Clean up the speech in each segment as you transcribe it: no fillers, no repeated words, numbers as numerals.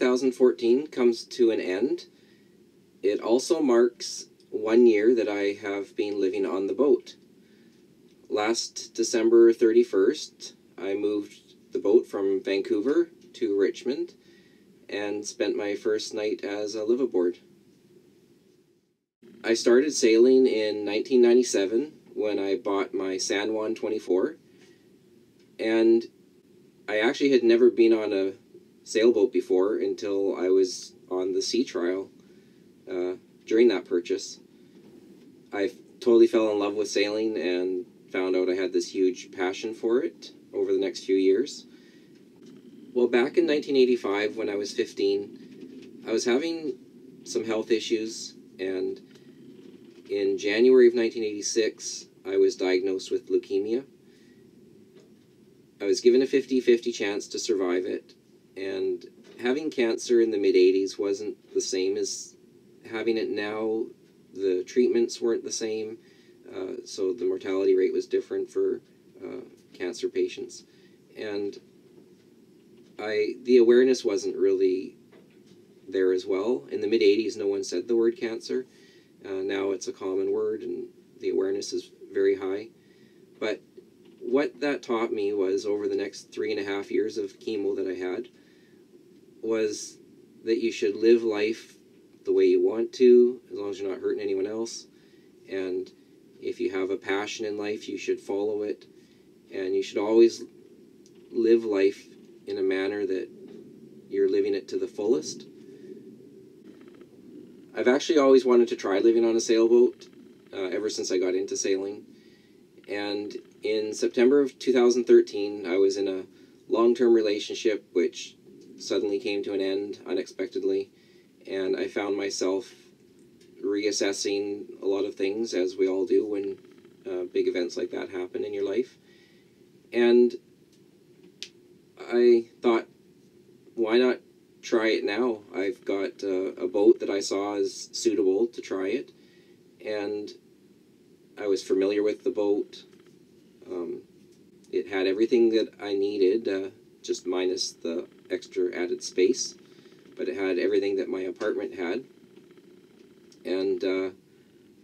2014 comes to an end, it also marks 1 year that I have been living on the boat. Last December 31st, I moved the boat from Vancouver to Richmond and spent my first night as a liveaboard. I started sailing in 1997 when I bought my San Juan 24, and I actually had never been on a sailboat before until I was on the sea trial during that purchase. I totally fell in love with sailing and found out I had this huge passion for it over the next few years. Well, back in 1985, when I was 15, I was having some health issues, and in January of 1986, I was diagnosed with leukemia. I was given a 50-50 chance to survive it, and having cancer in the mid-80s wasn't the same as having it now. The treatments weren't the same, so the mortality rate was different for cancer patients. And the awareness wasn't really there as well. In the mid-80s, no one said the word cancer. Now it's a common word, and the awareness is very high. But what that taught me was, over the next 3.5 years of chemo that I had, was that you should live life the way you want to, as long as you're not hurting anyone else. And if you have a passion in life, you should follow it. And you should always live life in a manner that you're living it to the fullest. I've actually always wanted to try living on a sailboat ever since I got into sailing. And in September of 2013, I was in a long-term relationship which suddenly came to an end unexpectedly, and I found myself reassessing a lot of things, as we all do when big events like that happen in your life. And I thought, why not try it now? I've got a boat that I saw as suitable to try it, and I was familiar with the boat. It had everything that I needed, just minus the extra added space, but it had everything that my apartment had. And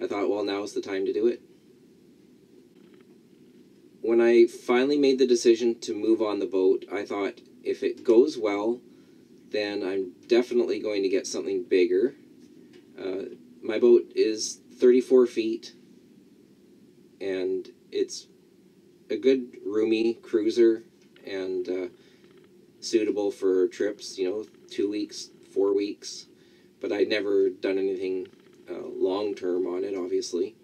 I thought, well, now's the time to do it. When I finally made the decision to move on the boat, I thought, if it goes well, then I'm definitely going to get something bigger. My boat is 34 feet, and it's a good roomy cruiser, and suitable for trips, 2 weeks, 4 weeks. But I'd never done anything long-term on it, obviously.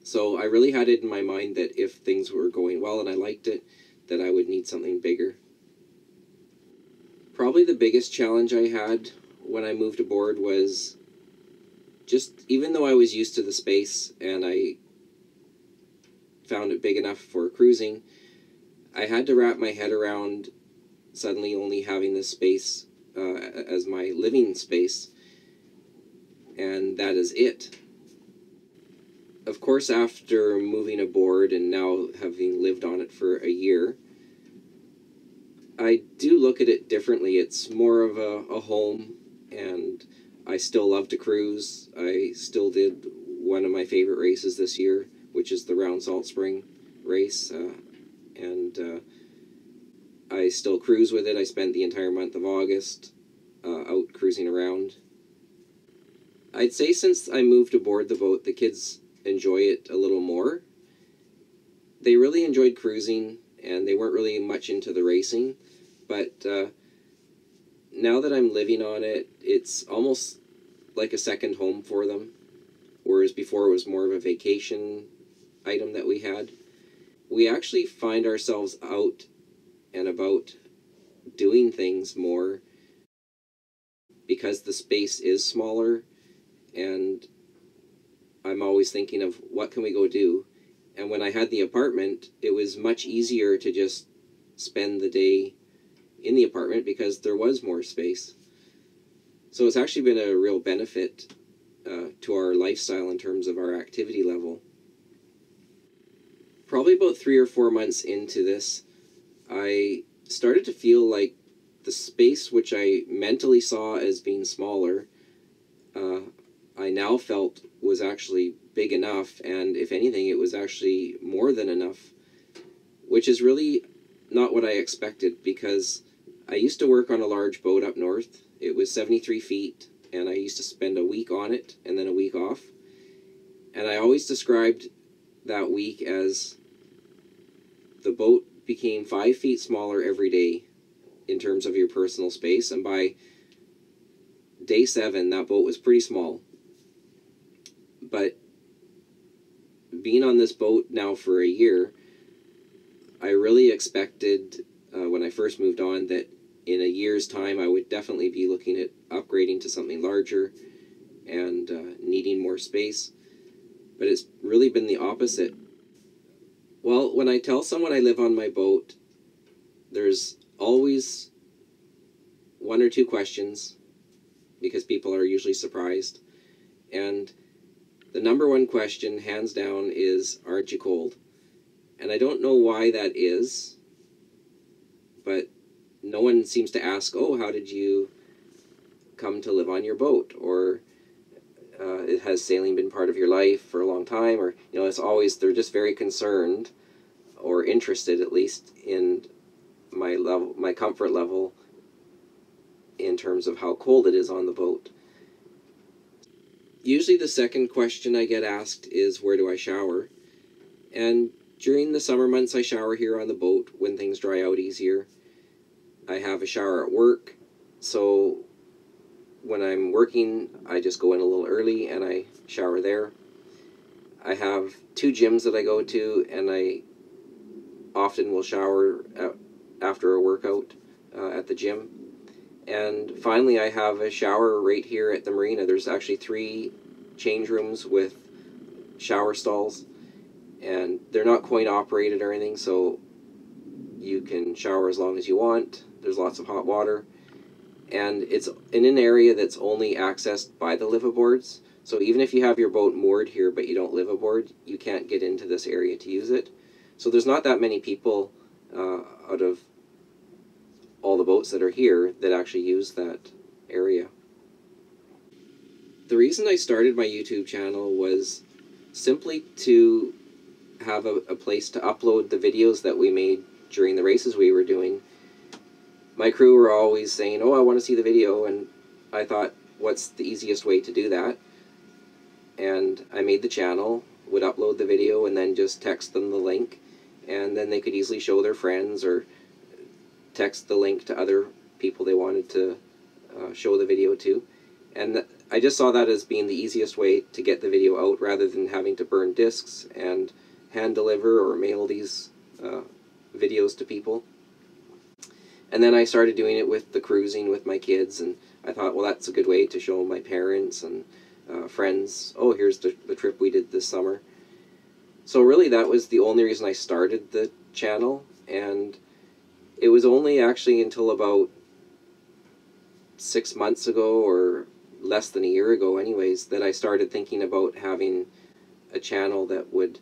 So I really had it in my mind that if things were going well and I liked it, that I would need something bigger. Probably the biggest challenge I had when I moved aboard was just, even though I was used to the space and I found it big enough for cruising, I had to wrap my head around suddenly only having this space as my living space, and that is it. Of course, after moving aboard and now having lived on it for a year, I do look at it differently. It's more of a home, and I still love to cruise. I still did one of my favorite races this year, which is the Round Salt Spring race, and I still cruise with it. I spent the entire month of August out cruising around. I'd say since I moved aboard the boat, the kids enjoy it a little more. They really enjoyed cruising, and they weren't really much into the racing, but now that I'm living on it, it's almost like a second home for them, whereas before it was more of a vacation item that we had. We actually find ourselves out and about doing things more because the space is smaller, and I'm always thinking of what can we go do. And when I had the apartment, it was much easier to just spend the day in the apartment because there was more space. So it's actually been a real benefit to our lifestyle in terms of our activity level. Probably about 3 or 4 months into this, I started to feel like the space which I mentally saw as being smaller, I now felt was actually big enough, and if anything, it was actually more than enough, which is really not what I expected, because I used to work on a large boat up north. It was 73 feet, and I used to spend a week on it and then a week off. And I always described that week as the boat became 5 feet smaller every day in terms of your personal space, and by day 7, that boat was pretty small. But being on this boat now for a year, I really expected, when I first moved on, that in a year's time I would definitely be looking at upgrading to something larger and needing more space. But it's really been the opposite. Well, when I tell someone I live on my boat, there's always 1 or 2 questions, because people are usually surprised. And the number 1 question, hands down, is, aren't you cold? And I don't know why that is, but no one seems to ask, oh, how did you come to live on your boat? Or has sailing been part of your life for a long time? Or, it's always, they're just very concerned, or interested at least, in my comfort level in terms of how cold it is on the boat. Usually the second question I get asked is, where do I shower? And during the summer months, I shower here on the boat when things dry out easier. I have a shower at work, so when I'm working, I just go in a little early and I shower there. I have 2 gyms that I go to, and I often will shower after a workout at the gym. And finally, I have a shower right here at the marina. There's actually 3 change rooms with shower stalls, and they're not coin operated or anything, so you can shower as long as you want. There's lots of hot water, and it's in an area that's only accessed by the liveaboards. So even if you have your boat moored here but you don't live aboard, you can't get into this area to use it. So there's not that many people out of all the boats that are here that actually use that area. The reason I started my YouTube channel was simply to have a place to upload the videos that we made during the races we were doing. My crew were always saying, oh, I want to see the video, and I thought, what's the easiest way to do that? And I made the channel, would upload the video, and then just text them the link, and then they could easily show their friends or text the link to other people they wanted to show the video to. And I just saw that as being the easiest way to get the video out, rather than having to burn discs and hand deliver or mail these videos to people. And then I started doing it with the cruising with my kids, and I thought, well, that's a good way to show my parents and friends, oh, here's the trip we did this summer. So really that was the only reason I started the channel, and it was only actually until about 6 months ago, or less than a year ago anyways, that I started thinking about having a channel that would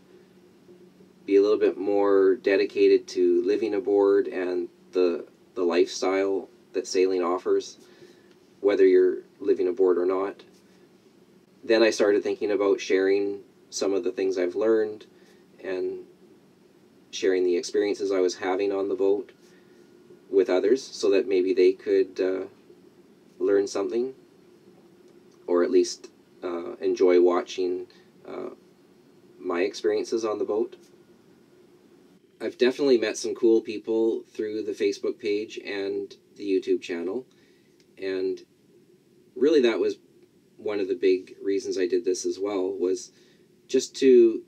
be a little bit more dedicated to living aboard and the lifestyle that sailing offers, whether you're living aboard or not. Then I started thinking about sharing some of the things I've learned and sharing the experiences I was having on the boat with others, so that maybe they could learn something, or at least enjoy watching my experiences on the boat. I've definitely met some cool people through the Facebook page and the YouTube channel, and really that was one of the big reasons I did this as well, was just to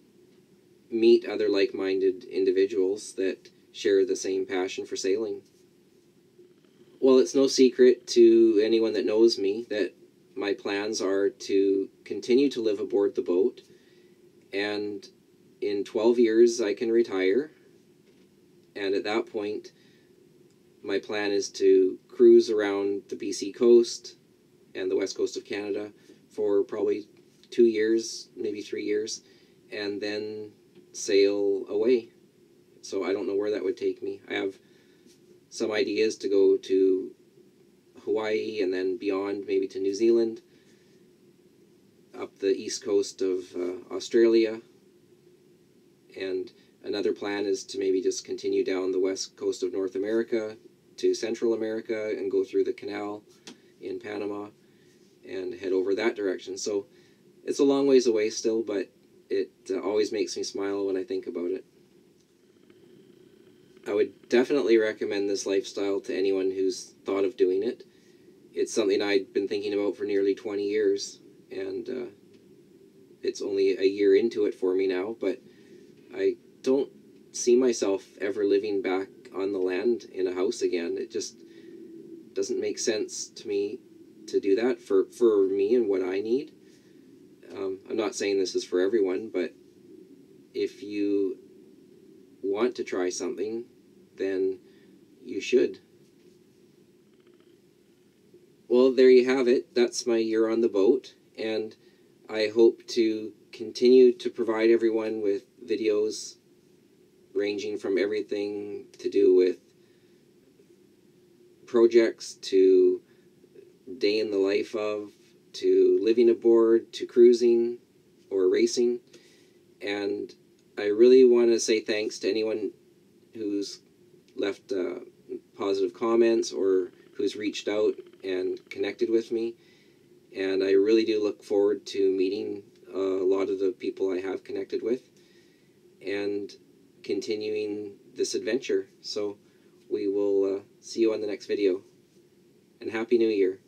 meet other like-minded individuals that share the same passion for sailing. Well, it's no secret to anyone that knows me that my plans are to continue to live aboard the boat, and in 12 years I can retire, and at that point my plan is to cruise around the BC coast and the west coast of Canada for probably 2 years, maybe 3 years, and then sail away. So I don't know where that would take me. I have some ideas to go to Hawaii and then beyond, maybe to New Zealand, up the east coast of Australia, and another plan is to maybe just continue down the west coast of North America to Central America and go through the canal in Panama and head over that direction. So it's a long ways away still, but it always makes me smile when I think about it. I would definitely recommend this lifestyle to anyone who's thought of doing it. It's something I'd been thinking about for nearly 20 years, and it's only a year into it for me now, but I don't see myself ever living back on the land in a house again. It just doesn't make sense to me to do that for me and what I need. I'm not saying this is for everyone, but if you want to try something, then you should. Well, there you have it. That's my year on the boat, and I hope to continue to provide everyone with videos ranging from everything to do with projects to day in the life of, to living aboard, to cruising or racing. And I really want to say thanks to anyone who's left positive comments or who's reached out and connected with me. And I really do look forward to meeting a lot of the people I have connected with and continuing this adventure. So we will see you on the next video. And Happy New Year.